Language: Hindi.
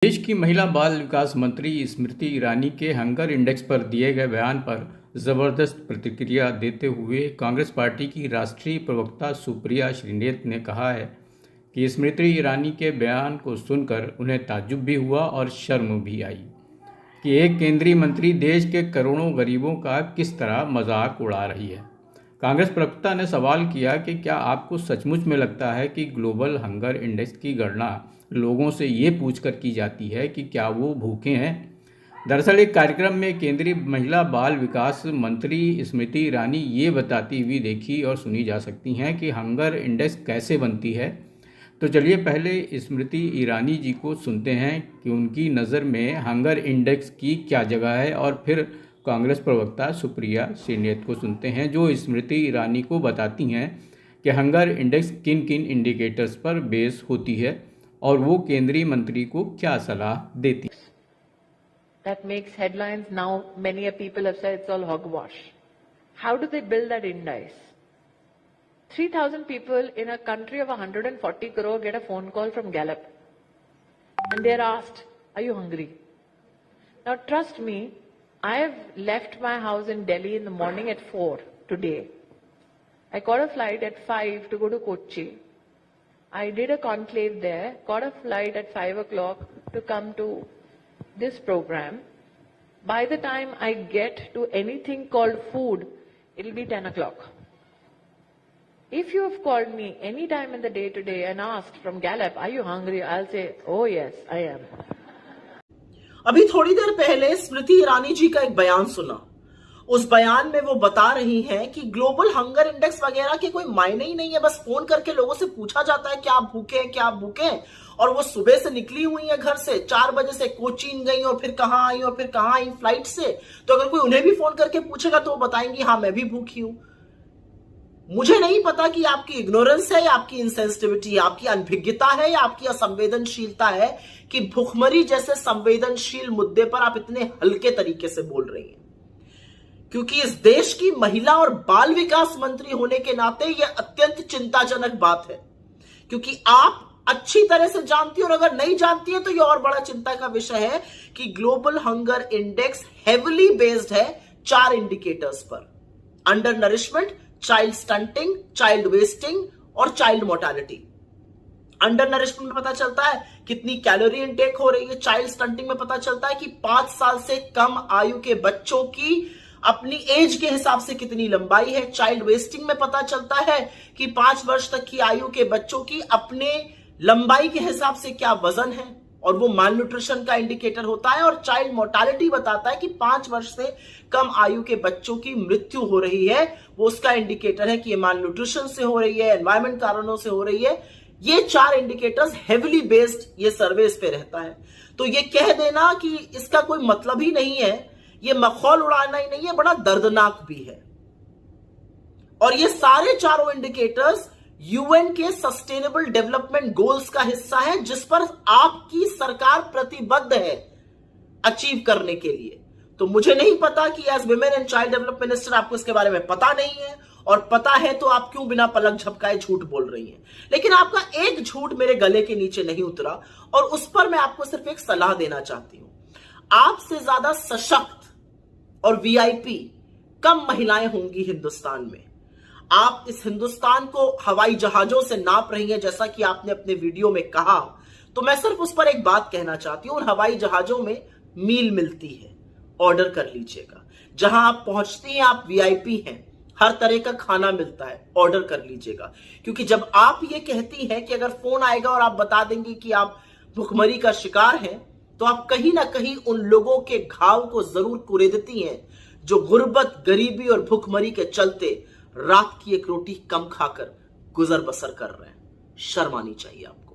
देश की महिला बाल विकास मंत्री स्मृति ईरानी के हंगर इंडेक्स पर दिए गए बयान पर जबरदस्त प्रतिक्रिया देते हुए कांग्रेस पार्टी की राष्ट्रीय प्रवक्ता सुप्रिया श्रीनेत ने कहा है कि स्मृति ईरानी के बयान को सुनकर उन्हें ताज्जुब भी हुआ और शर्म भी आई कि एक केंद्रीय मंत्री देश के करोड़ों गरीबों का किस तरह मजाक उड़ा रही है। कांग्रेस प्रवक्ता ने सवाल किया कि क्या आपको सचमुच में लगता है कि ग्लोबल हंगर इंडेक्स की गणना लोगों से ये पूछकर की जाती है कि क्या वो भूखे हैं। दरअसल एक कार्यक्रम में केंद्रीय महिला बाल विकास मंत्री स्मृति ईरानी ये बताती हुई देखी और सुनी जा सकती हैं कि हंगर इंडेक्स कैसे बनती है। तो चलिए पहले स्मृति ईरानी जी को सुनते हैं कि उनकी नज़र में हंगर इंडेक्स की क्या जगह है, और फिर कांग्रेस प्रवक्ता सुप्रिया श्रीनेत को सुनते हैं जो स्मृति ईरानी को बताती हैं कि हंगर इंडेक्स किन किन इंडिकेटर्स पर बेस होती है और वो केंद्रीय मंत्री को क्या सलाह देती। That makes headlines now. Many people have said it's all hogwash. How do they build that index? 3,000 people in a country of 140 crore get a phone call from Gallup and they're asked, are you hungry? Now trust me, I have left my house in Delhi in the morning at 4 today. I caught a flight at 5 to go to Kochi. I did a conclave there, caught a flight at 5 o'clock to come to this program. By the time I get to anything called food, it'll be 10 o'clock. If you have called me any time in the day today and asked from Gallup, are you hungry? I'll say, oh yes, I am. अभी थोड़ी देर पहले स्मृति ईरानी जी का एक बयान सुना। उस बयान में वो बता रही हैं कि ग्लोबल हंगर इंडेक्स वगैरह के कोई मायने ही नहीं है, बस फोन करके लोगों से पूछा जाता है क्या आप भूखे हैं, क्या आप भूखे हैं। और वो सुबह से निकली हुई है घर से, 4 बजे से कोचीन गई और फिर कहां आई और फिर कहां आई फ्लाइट से। तो अगर कोई उन्हें भी फोन करके पूछेगा तो वो बताएंगी हाँ मैं भी भूखी हूं। मुझे नहीं पता कि आपकी इग्नोरेंस है या आपकी इंसेंसिटिविटी है, आपकी अनभिज्ञता है या आपकी असंवेदनशीलता है कि भुखमरी जैसे संवेदनशील मुद्दे पर आप इतने हल्के तरीके से बोल रही हैं। क्योंकि इस देश की महिला और बाल विकास मंत्री होने के नाते यह अत्यंत चिंताजनक बात है, क्योंकि आप अच्छी तरह से जानती और अगर नहीं जानती है तो यह और बड़ा चिंता का विषय है कि global hunger index heavily based है 4 इंडिकेटर्स पर: under nourishment, child stunting, child wasting और चाइल्ड मोर्टालिटी। अंडर नरिशमेंट में पता चलता है कितनी कैलोरी इनटेक हो रही है, चाइल्ड स्टंटिंग में पता चलता है कि 5 साल से कम आयु के बच्चों की अपनी एज के हिसाब से कितनी लंबाई है, चाइल्ड वेस्टिंग में पता चलता है कि 5 वर्ष तक की आयु के बच्चों की अपने लंबाई के हिसाब से क्या वजन है और वो माल न्यूट्रिशन का इंडिकेटर होता है। और चाइल्ड मोर्टालिटी बताता है कि 5 वर्ष से कम आयु के बच्चों की मृत्यु हो रही है, वो उसका इंडिकेटर है कि ये माल न्यूट्रिशन से हो रही है, एनवायरमेंट कारणों से हो रही है। ये 4 इंडिकेटर्स हेविली बेस्ड ये सर्वेस पे रहता है। तो ये कह देना कि इसका कोई मतलब ही नहीं है, ये मखौल उड़ाना ही नहीं है, बड़ा दर्दनाक भी है। और ये सारे चारों इंडिकेटर्स यूएन के सस्टेनेबल डेवलपमेंट गोल्स का हिस्सा है, जिस पर आपकी सरकार प्रतिबद्ध है अचीव करने के लिए। तो मुझे नहीं पता कि as women and child development minister आपको इसके बारे में पता नहीं है, और पता है तो आप क्यों बिना पलक झपकाए झूठ बोल रही हैं। लेकिन आपका एक झूठ मेरे गले के नीचे नहीं उतरा, और उस पर मैं आपको सिर्फ एक सलाह देना चाहती हूं। आपसे ज्यादा सशक्त और वीआईपी कम महिलाएं होंगी हिंदुस्तान में। आप इस हिंदुस्तान को हवाई जहाजों से नाप रही हैं, जैसा कि आपने अपने वीडियो में कहा। तो मैं सिर्फ उस पर एक बात कहना चाहती हूं, उन हवाई जहाजों में मील मिलती है, ऑर्डर कर लीजिएगा। जहां आप पहुंचती हैं आप वीआईपी हैं, हर तरह का खाना मिलता है, ऑर्डर कर लीजिएगा। क्योंकि जब आप ये कहती हैं कि अगर फोन आएगा और आप बता देंगे कि आप भुखमरी का शिकार हैं, तो आप कहीं ना कहीं उन लोगों के घाव को जरूर कुरेदती हैं जो गुर्बत, गरीबी और भुखमरी के चलते रात की एक रोटी कम खाकर गुजर बसर कर रहे हैं। शर्म आनी चाहिए आपको।